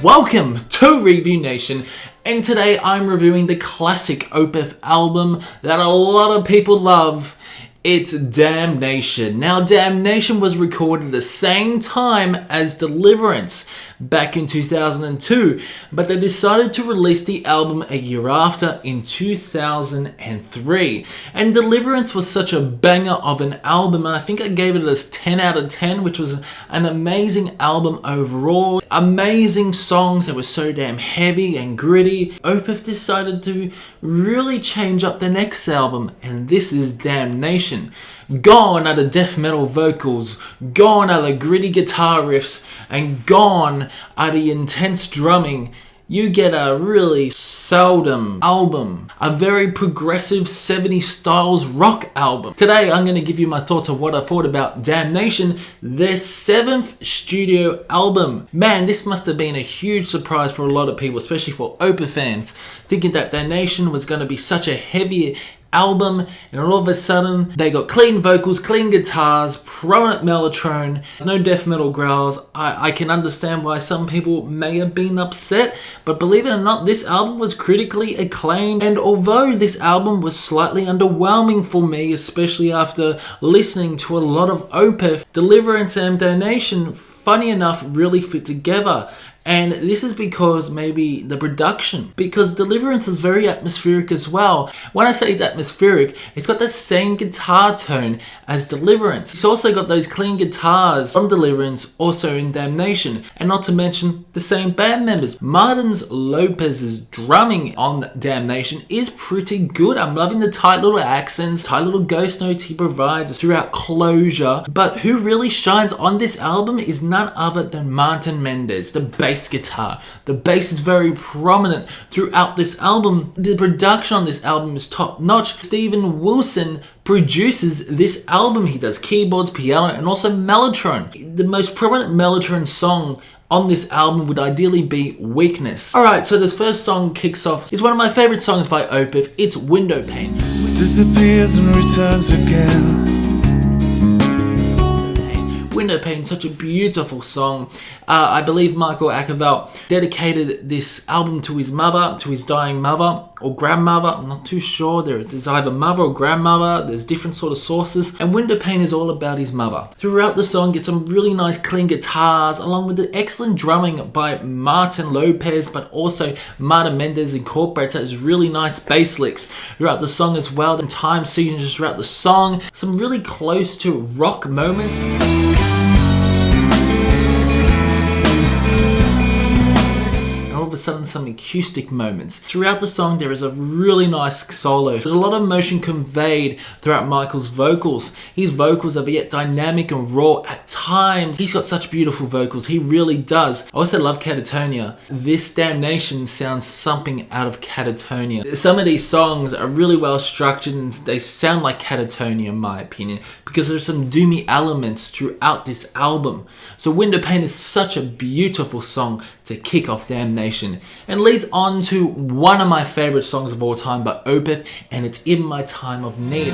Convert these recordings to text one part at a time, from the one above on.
Welcome to Review Nation, and today I'm reviewing the classic Opeth album that a lot of people love. It's Damnation. Now, Damnation was recorded at the same time as Deliverance back in 2002, but they decided to release the album a year after in 2003. And Deliverance was such a banger of an album, and I think I gave it a 10 out of 10, which was an amazing album overall. Amazing songs that were so damn heavy and gritty. Opeth decided to really change up the next album, and this is Damnation. Gone are the death metal vocals, gone are the gritty guitar riffs, and gone are the intense drumming. You get a really seldom album, a very progressive 70s styles rock album. Today I'm going to give you my thoughts on what I thought about Damnation, their 7th studio album. Man, this must have been a huge surprise for a lot of people, especially for Opeth fans, thinking that Damnation was going to be such a heavy album, and all of a sudden they got clean vocals, clean guitars, prominent mellotron, no death metal growls. I can understand why some people may have been upset, but believe it or not, this album was critically acclaimed. And although this album was slightly underwhelming for me, especially after listening to a lot of Opeth, Deliverance and Damnation, funny enough, really fit together. And this is because maybe the production, because Deliverance is very atmospheric as well. When I say it's atmospheric, it's got the same guitar tone as Deliverance. It's also got those clean guitars from Deliverance, also in Damnation. And not to mention the same band members. Martin Lopez's drumming on Damnation is pretty good. I'm loving the tight little accents, tight little ghost notes he provides throughout closure. But who really shines on this album is none other than Martin Mendez, the bass guitar. The bass is very prominent throughout this album. The production on this album is top notch. Steven Wilson produces this album. He does keyboards, piano, and also mellotron. The most prominent mellotron song on this album would ideally be Weakness. Alright, so this first song kicks off. It's one of my favorite songs by Opeth. It's Windowpane. Disappears and returns again. Windowpane, such a beautiful song. I believe Michael Ackerveld dedicated this album to his mother, to his dying mother or grandmother. I'm not too sure. There's either mother or grandmother. There's different sort of sources. And Windowpane is all about his mother. Throughout the song, get some really nice clean guitars, along with the excellent drumming by Martin Lopez, but also Martin Mendez incorporates those really nice bass licks throughout the song as well. And time signatures throughout the song. Some really close to rock moments. All of a sudden, some acoustic moments. Throughout the song, there is a really nice solo. There's a lot of emotion conveyed throughout Michael's vocals. His vocals are yet dynamic and raw at times. He's got such beautiful vocals. He really does. I also love Catatonia. This Damnation sounds something out of Catatonia. Some of these songs are really well structured and they sound like Catatonia in my opinion, because there's some doomy elements throughout this album. So Windowpane is such a beautiful song to kick off Damnation, and leads on to one of my favorite songs of all time by Opeth, and it's In My Time of Need.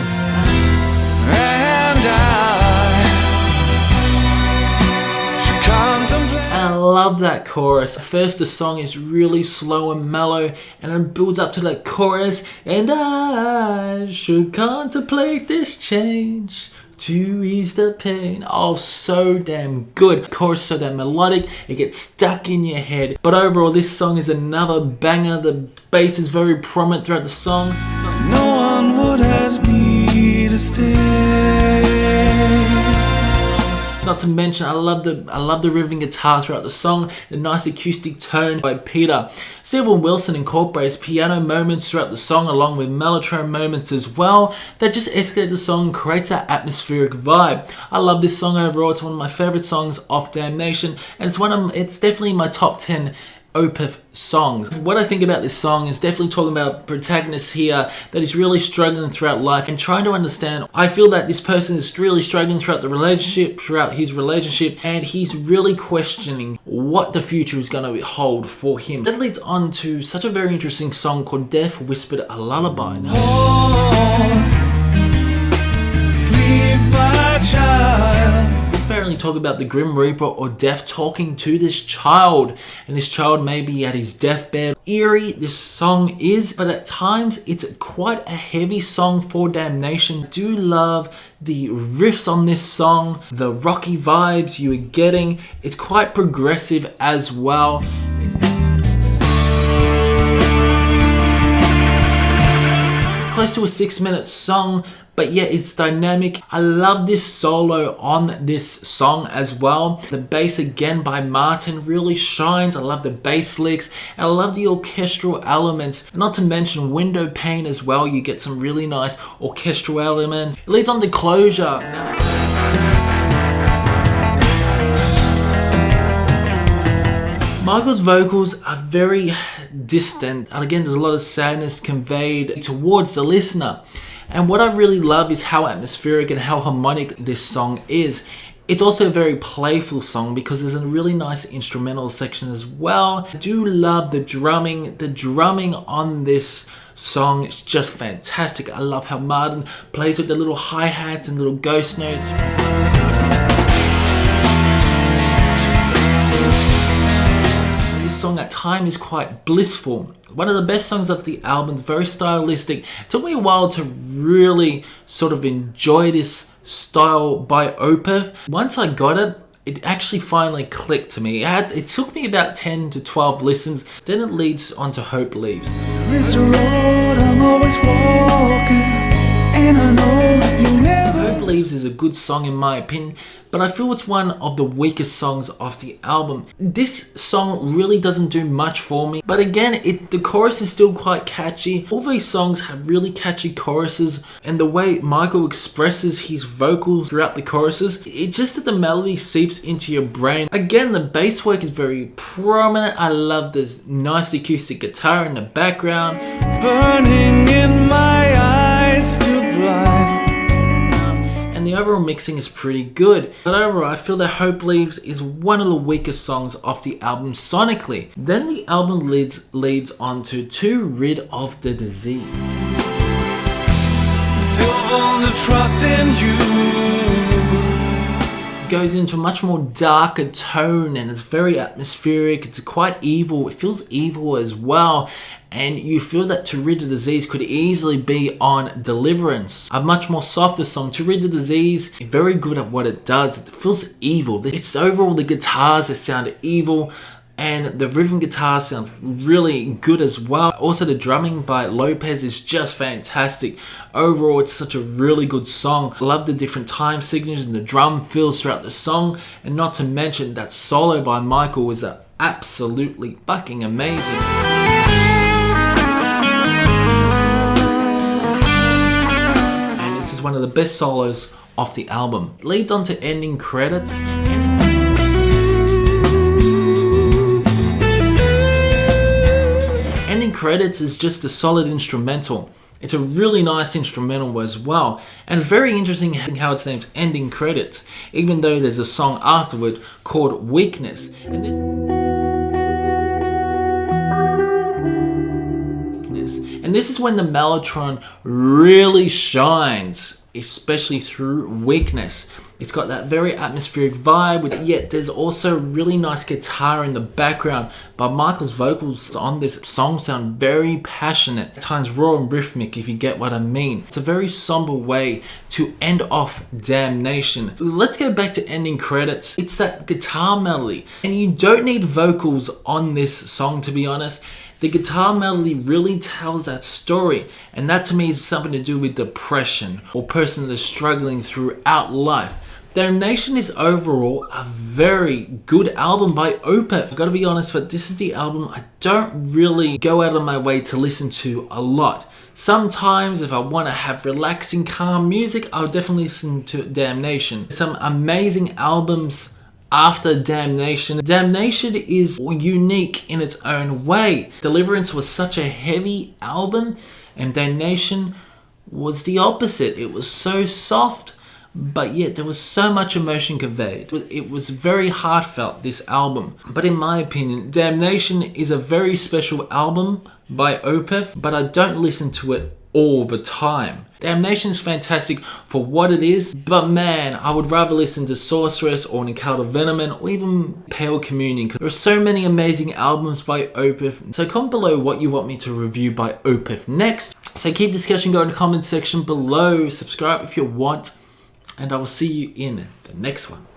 I love that chorus. First, the song is really slow and mellow, and it builds up to that chorus. And I should contemplate this change to ease the pain. Oh, so damn good. Chorus so damn melodic, it gets stuck in your head. But overall, this song is another banger. The bass is very prominent throughout the song. No one would ask me to stay. Not to mention, I love the riffing guitar throughout the song, the nice acoustic tone by Peter. Steven Wilson incorporates piano moments throughout the song along with mellotron moments as well that just escalate the song, creates that atmospheric vibe. I love this song overall. It's one of my favorite songs off Damnation, and it's definitely my top 10 Opeth songs. What I think about this song is definitely talking about protagonists here that is really struggling throughout life and trying to understand. I feel that this person is really struggling throughout his relationship, and he's really questioning what the future is going to hold for him. That leads on to such a very interesting song called Death Whispered a Lullaby. Sleep, my child. This apparently talk about the Grim Reaper or death talking to this child, and this child may be at his deathbed. Eerie this song is, but at times it's quite a heavy song for Damnation. I do love the riffs on this song, the rocky vibes you are getting. It's quite progressive as well. Close to a 6-minute song, but yeah, it's dynamic. I love this solo on this song as well. The bass again by Martin really shines. I love the bass licks, and I love the orchestral elements, and not to mention Windowpane as well. You get some really nice orchestral elements. It leads on to Closure. Michael's vocals are very distant, and again there's a lot of sadness conveyed towards the listener. And what I really love is how atmospheric and how harmonic this song is. It's also a very playful song because there's a really nice instrumental section as well. I do love the drumming. The drumming on this song is just fantastic. I love how Martin plays with the little hi-hats and little ghost notes. Song at time is quite blissful. One of the best songs of the album, very stylistic. It took me a while to really sort of enjoy this style by Opeth. Once I got it, it actually finally clicked to me. It took me about 10 to 12 listens. Then it leads on to Hope Leaves. It's a road I'm always walking, and I know you'll never. Hope Leaves is a good song in my opinion, but I feel it's one of the weakest songs of the album. This song really doesn't do much for me, but again, the chorus is still quite catchy. All these songs have really catchy choruses, and the way Michael expresses his vocals throughout the choruses, it's just that the melody seeps into your brain. Again, the bass work is very prominent. I love this nice acoustic guitar in the background. Burning in my eyes too blind. And the overall mixing is pretty good. But overall, I feel that Hope Leaves is one of the weakest songs off the album sonically. Then the album leads on to Rid of the Disease. Still want to trust in you. Goes into a much more darker tone, and it's very atmospheric. It's quite evil. It feels evil as well. And you feel that To Rid the Disease could easily be on Deliverance. A much more softer song. To Rid the Disease, very good at what it does. It feels evil. It's overall the guitars that sound evil, and the rhythm guitars sound really good as well. Also, the drumming by Lopez is just fantastic. Overall, it's such a really good song. I love the different time signatures and the drum fills throughout the song, and not to mention that solo by Michael was absolutely fucking amazing. One of the best solos off the album. It leads on to ending credits. Ending credits is just a solid instrumental. It's a really nice instrumental as well, and it's very interesting how it's named Ending Credits, even though there's a song afterward called Weakness. And this is when the Mellotron really shines, especially through Weakness. It's got that very atmospheric vibe, yet there's also really nice guitar in the background. But Michael's vocals on this song sound very passionate, at times raw and rhythmic, if you get what I mean. It's a very somber way to end off Damnation. Let's go back to ending credits. It's that guitar melody, and you don't need vocals on this song, to be honest. The guitar melody really tells that story, and that to me is something to do with depression or person that is struggling throughout life. Damnation is overall a very good album by Opeth. I've got to be honest, but this is the album I don't really go out of my way to listen to a lot. Sometimes if I want to have relaxing, calm music, I'll definitely listen to Damnation. Some amazing albums after Damnation. Damnation is unique in its own way. Deliverance was such a heavy album, and Damnation was the opposite. It was so soft, but yet there was so much emotion conveyed. It was very heartfelt, this album. But in my opinion, Damnation is a very special album by Opeth, but I don't listen to it all the time. Damnation's fantastic for what it is, but man, I would rather listen to Sorceress or Nicalda Venomon or even Pale Communion. There are so many amazing albums by Opeth, so comment below what you want me to review by Opeth next. So keep discussion going in the comment section below, subscribe if you want, and I will see you in the next one.